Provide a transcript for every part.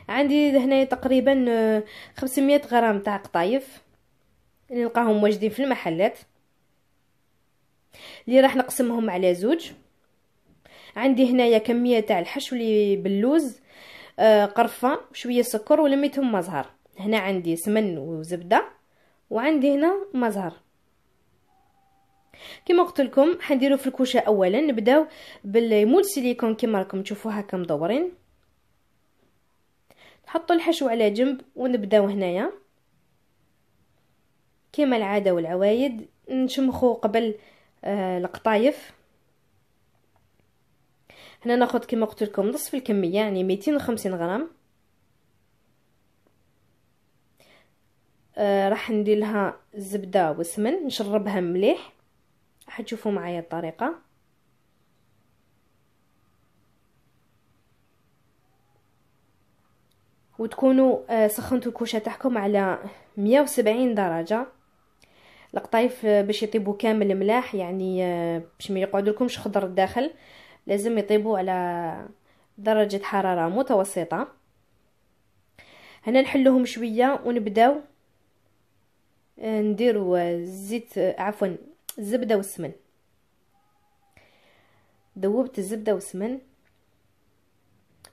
عندي هنايا تقريبا 500 غرام تاع قطايف اللي نلقاهم موجودين في المحلات، اللي راح نقسمهم على زوج. عندي هنايا كميه تاع الحشو اللي باللوز، قرفه وشويه سكر ولميتهم مزهر. هنا عندي سمن وزبده، وعندي هنا مزهر. كما قلت لكم حنديروا في الكوشه. اولا نبداو بالمول سيليكون كما راكم تشوفوا هكا مدورين. نحطوا الحشو على جنب ونبداو هنايا كما العاده والعوايد نشمخوا قبل القطايف. هنا ناخذ كما قلت لكم نصف الكميه، يعني 250 غرام. راح ندير لها الزبده والسمن، نشربها مليح. راح تشوفوا معايا الطريقه. وتكونوا سخنتوا الكوشه تاعكم على 170 درجه. القطايف باش يطيبوا كامل ملاح، يعني باش ما يقعدلكمش خضر الداخل، لازم يطيبوا على درجه حراره متوسطه. هنا نحلوهم شويه ونبداو نديروا الزيت، عفوا الزبده والسمن. ذوبت الزبده والسمن،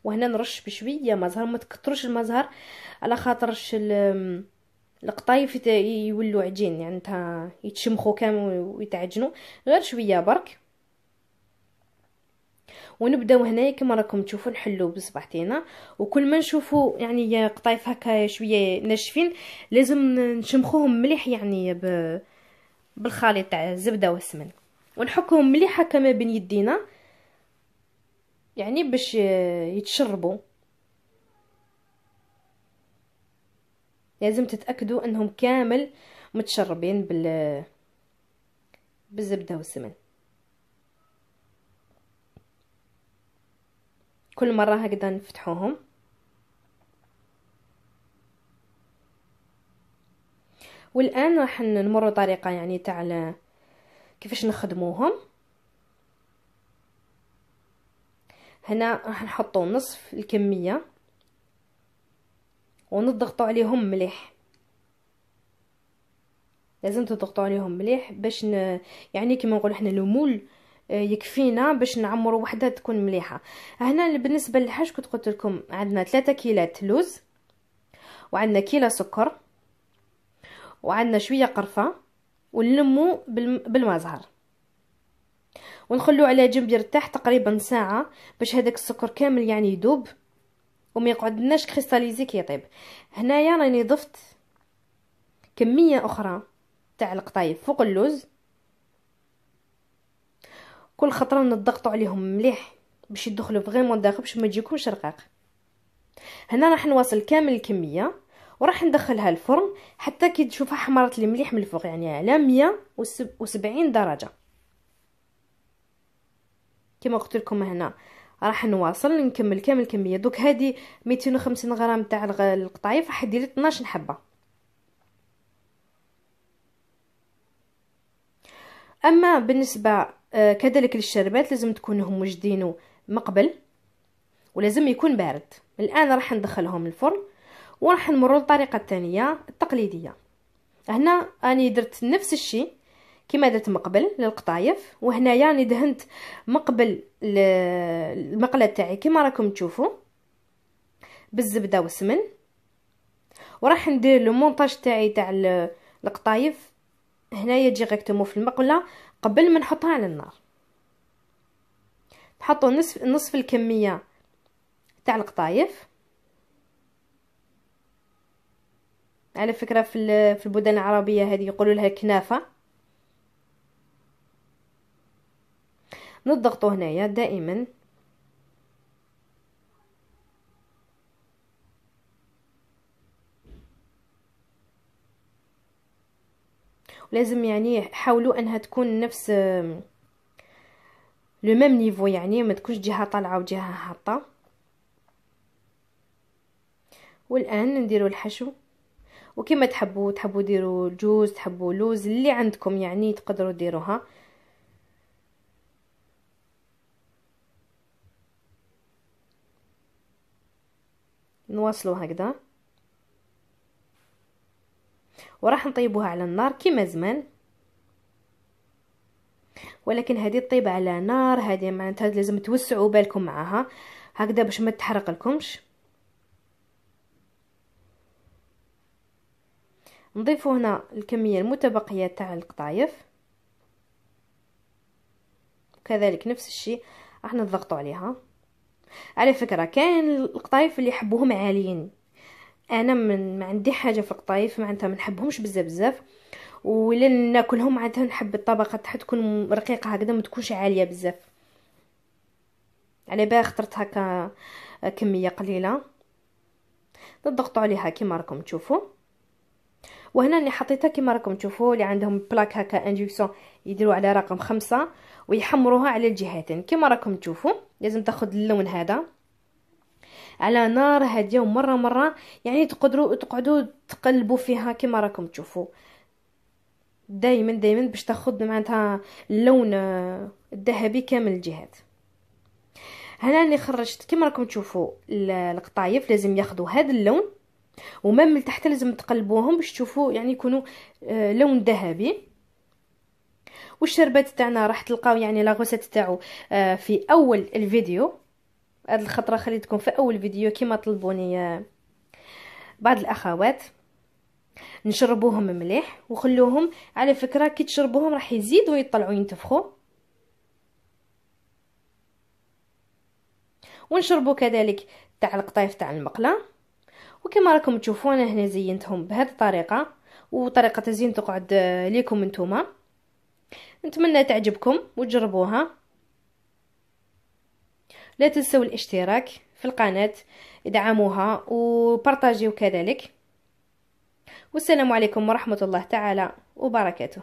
وهنا نرش بشويه مزهر. ما تكتروش المزهر على خاطرش القطايف يولوا عجين، يعني يتشمخوا كامل ويتعجنوا، غير شويه برك. ونبداو هنايا كما راكم تشوفوا نحلو بصبعتينا. وكل ما نشوفوا يعني قطايف هكا شويه ناشفين لازم نشمخوهم مليح، يعني بالخليط تاع الزبده والسمن، ونحكهم مليح هكا ما بين يدينا، يعني باش يتشربوا. لازم تتاكدوا انهم كامل متشربين بالزبده والسمن. كل مره هكذا نفتحوهم. والان راح نمر طريقه يعني تاع كيفاش نخدموهم. هنا راح نحطوا نصف الكميه ونضغطوا عليهم مليح. لازم تضغطوا عليهم مليح باش يعني كما نقول احنا المول يكفينا باش نعمروا وحده تكون مليحه. هنا بالنسبه للحاج كنت قلت لكم عندنا 3 كيلات لوز، وعندنا كيلو سكر، وعندنا شويه قرفه، ونلمو بالمزهر، ونخلوه على جنب يرتاح تقريبا ساعه باش هذاك السكر كامل يعني يذوب وما يقعدناش كريستاليزي كي يطيب. هنايا راني ضفت كميه اخرى تاع القطايف فوق اللوز. كل خطره نضغطوا عليهم مليح باش يدخلوا فريمون داخل باش ما تجيكمش رقاق. هنا راح نواصل كامل الكميه وراح ندخلها الفرن حتى كي تشوفها حمرت لي مليح من الفوق، يعني على 170 درجه. كما قلت لكم هنا راح نواصل نكمل كامل الكميه. دوك هذه 250 غرام تاع القطايف راح دير 12 حبه. اما بالنسبه كذلك للشربات لازم تكونوا موجدين مقبل، ولازم يكون بارد. الان راح ندخلهم الفرن وراح نمر للطريقه الثانيه التقليديه. هنا اني درت نفس الشيء كما درت مقبل للقطايف، وهنايا راني دهنت مقبل المقله تاعي كما راكم تشوفوا بالزبده والسمن. وراح ندير لو مونطاج تاعي تاع القطايف هنايا ديريكتومون في المقله قبل ما نحطها على النار. نحطوا نصف الكميه تاع القطايف. على فكره في البلدان العربيه هذه يقولوا لها كنافه. نضغطوا هنايا دائما. ولازم يعني حاولوا انها تكون نفس لو ميم نيفو، يعني ما تكونش جهه طالعه وجهه هابطه. والان نديروا الحشو وكما تحبوا ديروا جوز، تحبوا لوز، اللي عندكم يعني تقدروا ديروها. نواصلوا هكذا، وراح نطيبوها على النار كيما زمان، ولكن هذه تطيب على نار هاديه، معناتها لازم توسعوا بالكم معها هكذا باش ما تحرق لكمش. نضيفوا هنا الكميه المتبقيه تاع القطايف، كذلك نفس الشيء راح نضغطوا عليها. على فكره كاين القطايف اللي يحبوهم عاليين، انا ما عندي حاجه في القطايف، معناتها ما نحبهمش بزاف ولا ناكلهم، معناتها نحب الطبقه تاعها تكون رقيقه هكذا، ما تكونش عاليه بزاف. على بالي اخترت هكا كميه قليله، نضغطوا عليها كيما راكم تشوفوا. وهنا اللي حطيتها كيما راكم تشوفوا، اللي عندهم بلاك هكا اندكسيون يديروا على رقم 5 ويحمروها على الجهتين كيما راكم تشوفوا. لازم تاخذ اللون هذا على نار هاديه، ومره يعني تقعدوا تقلبوا فيها كيما راكم تشوفوا، دائما باش تاخذ معناتها اللون الذهبي كامل الجهات. هنا اللي خرجت كيما راكم تشوفوا القطايف لازم ياخذوا هذا اللون، ومام لتحت لازم تقلبوهم باش تشوفوا يعني يكونوا لون ذهبي. والشربات تاعنا راح تلقاو يعني لاغوسيت تاعو في اول الفيديو. هاد الخطره خليتكم في اول فيديو كيما طلبوني بعض الاخوات. نشربوهم مليح وخلوهم، على فكره كي تشربوهم راح يزيدوا يطلعوا ينتفخوا. ونشربوا كذلك تاع القطايف تاع المقله. وكما راكم تشوفوا انا هنا زينتهم بهذه الطريقه، وطريقه تزيين تقعد ليكم نتوما. نتمنى تعجبكم وتجربوها. لا تنسوا الاشتراك في القناه، ادعموها وبارطاجيو كذلك. والسلام عليكم ورحمه الله تعالى وبركاته.